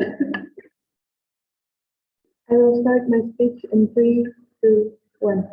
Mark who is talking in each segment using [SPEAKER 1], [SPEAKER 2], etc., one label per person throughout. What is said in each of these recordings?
[SPEAKER 1] I will start my speech in 3, 2, 1.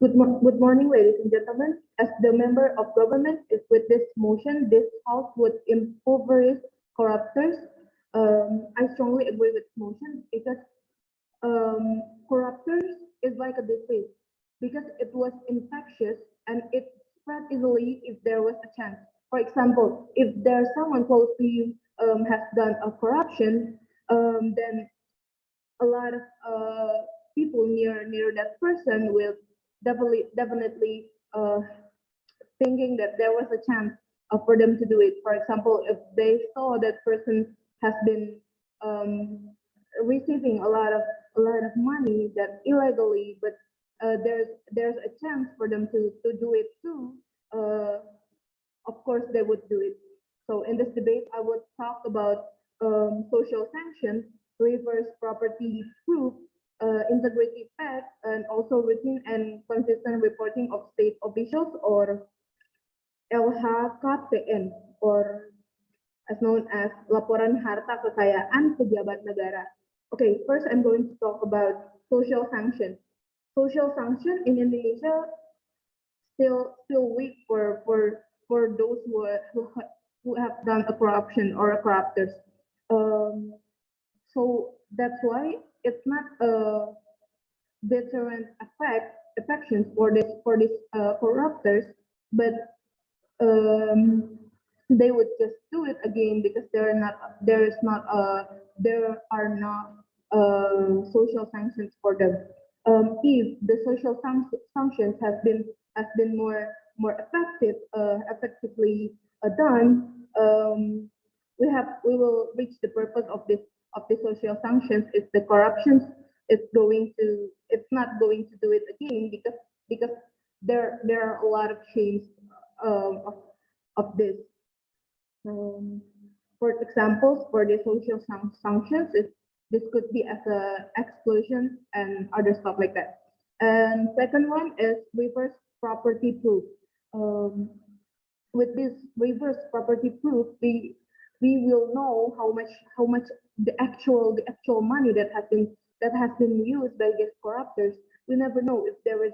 [SPEAKER 1] Good morning, ladies and gentlemen. As the member of government, is with this motion, this House would impoverish corruptors. I strongly agree with this motion because corruptors is like a disease because it was infectious and it spread easily if there was a chance. For example, if there's someone close to you has done a corruption, then a lot of people near that person will definitely thinking that there was a chance for them to do it. For example, if they saw that person has been receiving a lot of money that illegally, but there's a chance for them to do it too. Of course, they would do it. So in this debate, I would talk about social sanctions, reverse property proof, integrity pact, and also routine and consistent reporting of state officials or LHKPN, or as known as laporan harta kekayaan pejabat negara. Okay, first I'm going to talk about social sanctions. Social sanction in Indonesia still weak for those who have done a corruption or a corruptors. So that's why it's not a deterrent affections for this corruptors, but they would just do it again because there are not social sanctions for them. If the social sanctions has been more effectively done, we will reach the purpose of the social sanctions. If the corruptions it's not going to do it again because there are a lot of chains of this. For examples, for the social sanctions, this could be as a explosion and other stuff like that. And second one is reverse property proof. With this reverse property proof, we will know how much the actual money that has been used by these corruptors. We never know if there is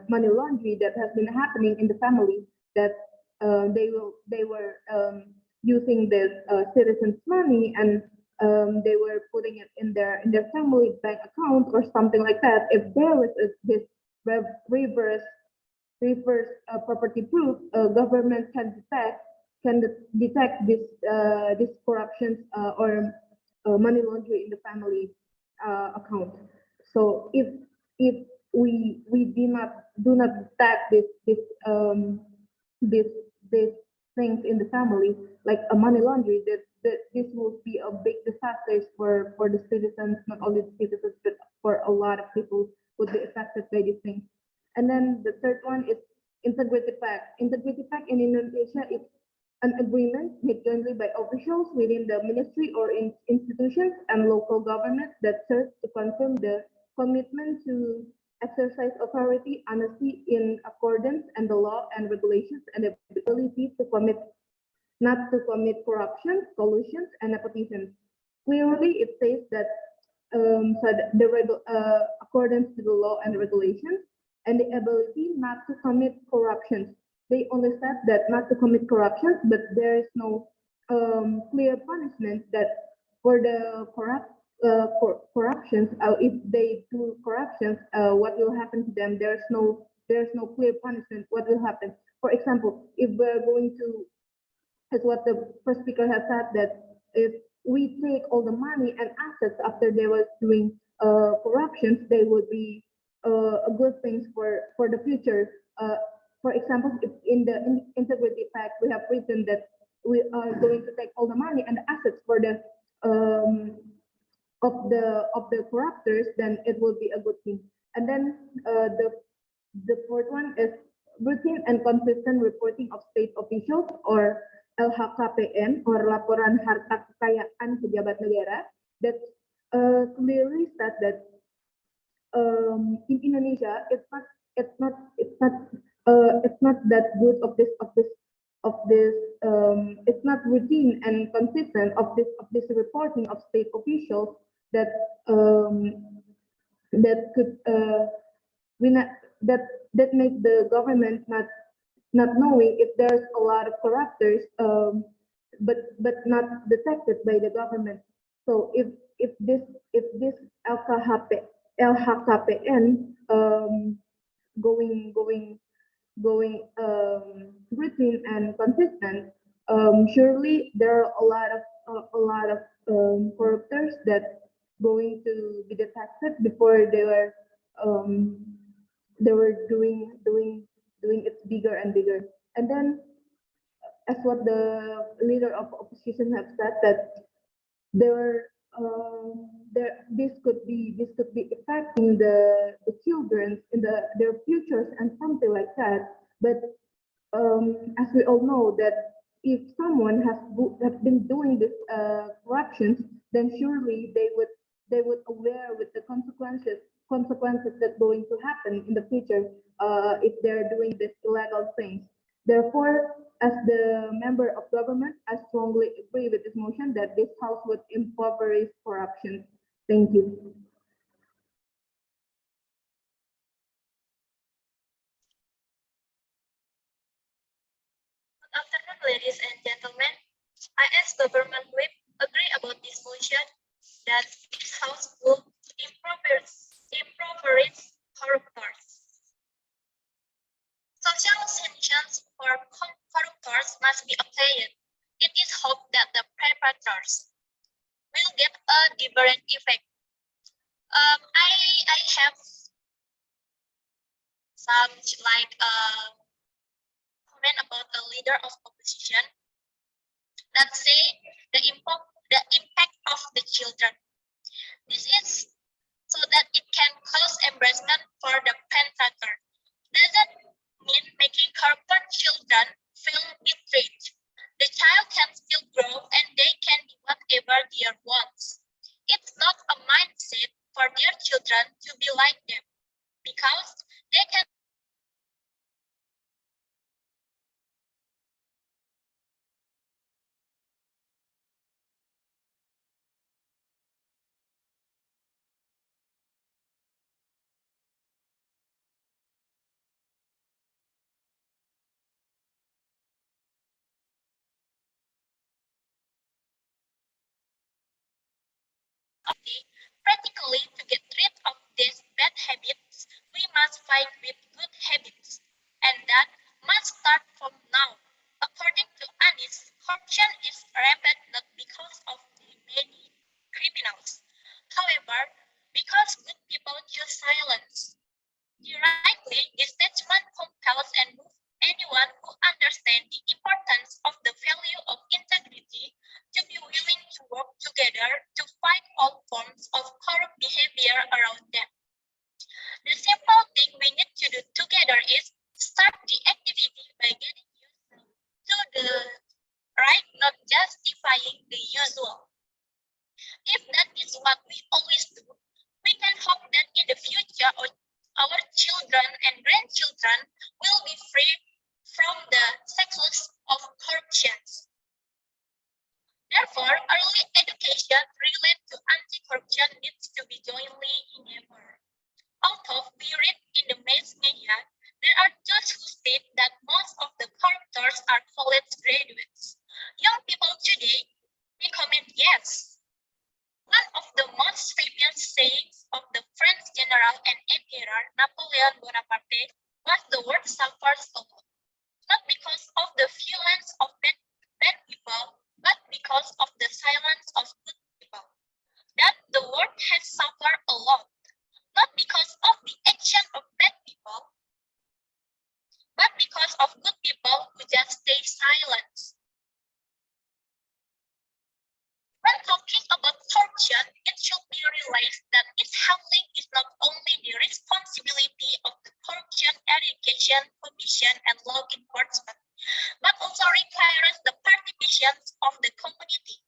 [SPEAKER 1] money laundering that has been happening in the family, that they were using the citizens' money and they were putting it in their family bank account or something like that. If there was this reverse property proof, government can detect this corruptions or money laundering in the family account. So if we do not detect these things in the family, like a money laundering, that this will be a big disaster for the citizens, not only the citizens, but for a lot of people would be affected by these things. And then the third one is integrity pact. Integrity pact in Indonesia is an agreement made jointly by officials within the ministry or in institutions and local governments that serves to confirm the commitment to exercise authority, honesty in accordance and the law and regulations, and the ability to not to commit corruption, collusions, and nepotism. Clearly, it says that accordance to the law and regulations, and the ability not to commit corruptions. They only said that not to commit corruptions, but there is no clear punishment that for the corruptions. If they do corruptions, what will happen to them? There's no clear punishment. What will happen? For example, if we're going to, as what the first speaker has said, that if we take all the money and assets after they were doing corruptions, they would be a good things for the future. For example, if in the integrity pact we have written that we are going to take all the money and the assets for the of the corruptors, then it will be a good thing. And then the fourth one is routine and consistent reporting of state officials or LHKPN or laporan harta kekayaan pejabat negara that clearly said that in Indonesia it's not that good of this it's not routine and consistent of this reporting of state officials that that could we not, that that make the government not knowing if there's a lot of corruptors, but not detected by the government. So if this LKHP, LHKPN going routine and consistent, surely there are a lot of corruptors that going to be detected before um, they were doing it bigger and bigger. And then, as what the leader of opposition have said, that there this could be affecting the children in their futures and something like that. But as we all know that if someone has been doing this corruptions, then surely they would aware with the consequences that going to happen in the future if they're doing this illegal things. Therefore, as the member of government, I strongly agree with this motion that this house would impoverish corruption. Thank you.
[SPEAKER 2] Good afternoon, ladies and gentlemen. I, as government whip, agree about this motion that this House will impoverish corruptors. Social sanctions for corruptors must be applied. It is hoped that the perpetrators will get a different effect. I have some comment about the leader of opposition that say the impact of the children. This is so that it can cause embarrassment for the perpetrator. Doesn't mean making corrupted children feel betrayed. The child can still grow and they can do whatever they want. It's not a mindset for their children to be like them because they can practically to get rid of these bad habits, we must fight with good habits, and that must start from now. According to Anis, corruption is rampant not because of the many criminals, however, because good people choose silence. Directly, this statement compels and moves anyone who understands the importance of the value of integrity to be willing to work together to fight all forms of corrupt behavior around them. The simple thing we need to do together is start the activity by getting used to the right, not justifying the usual. If that is what we always do, we can hope that in the future our children and grandchildren will be free from the cycles of corruption. Therefore, early education related to anti-corruption needs to be jointly enabled. Although we read in the mass media, there are those who state that most of the corruptors are college graduates. Young people today, they comment yes. One of the most famous sayings of the French general and emperor Napoleon Bonaparte was the word suffers alone, not because of the violence of bad people, but because of the silence of good people. That the world has suffered a lot, not because of the action of bad people, but because of good people who just stay silent. When talking about corruption, it should be realized that its handling is not only the responsibility of the Corruption Eradication Commission and law enforcement, but also requires the participation of the community.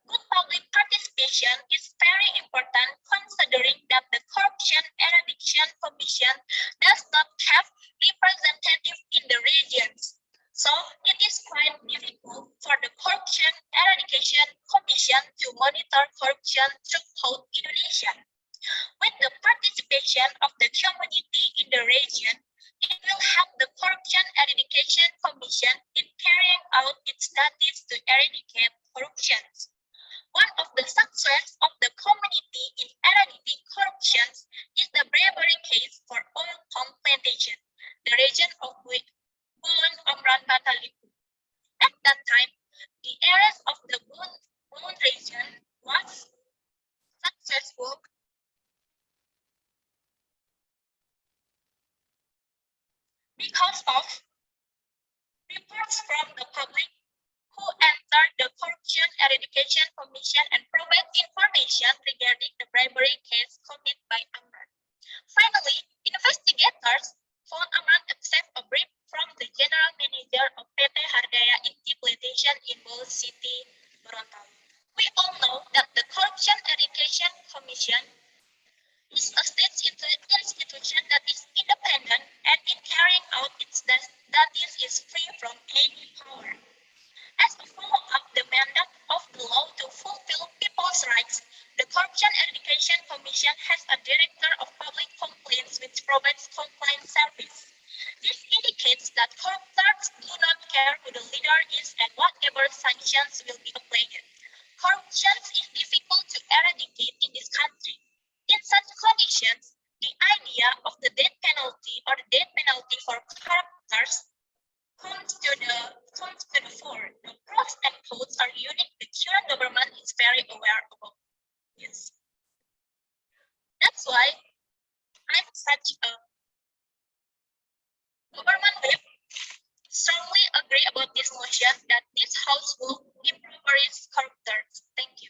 [SPEAKER 2] Good public participation is very important considering that the Corruption Eradication Commission does not have representatives in the regions. So it is quite difficult for the Corruption Eradication Commission to monitor corruption throughout Indonesia. With the participation of the community in the region, it will help the Corruption Eradication Commission in carrying out its duties to eradicate corruption. One of the success of the community in eradicating corruption is the bravery case for oil palm plantation, the region of which Bun Omran Bataliku. At that time, the areas of the Bun region was successful because of reports from the public who entered the Corruption Eradication Commission and provide information regarding the bribery case committed by Amran. Finally, investigators found Amran accept a brief from the general manager of PT Hardaya Inti Plantation in Bol City, Gorontalo. We all know that the Corruption Eradication Commission is a state institution that is independent and in carrying out its duties is free from any power. As a follow-up the mandate of the law to fulfill people's rights, the Corruption Eradication Commission has a Director of Public Complaints which provides complaint service. This indicates that corruptors do not care who the leader is and whatever sanctions will be applied. Corruption is difficult to eradicate in this country. In such conditions, the idea of the death penalty or the death penalty for corruptors comes to the fore. The pros and cons are unique. The current government is very aware about this. That's why I'm such a government whip strongly agree about this motion that this house will improverish corruptors. Thank you.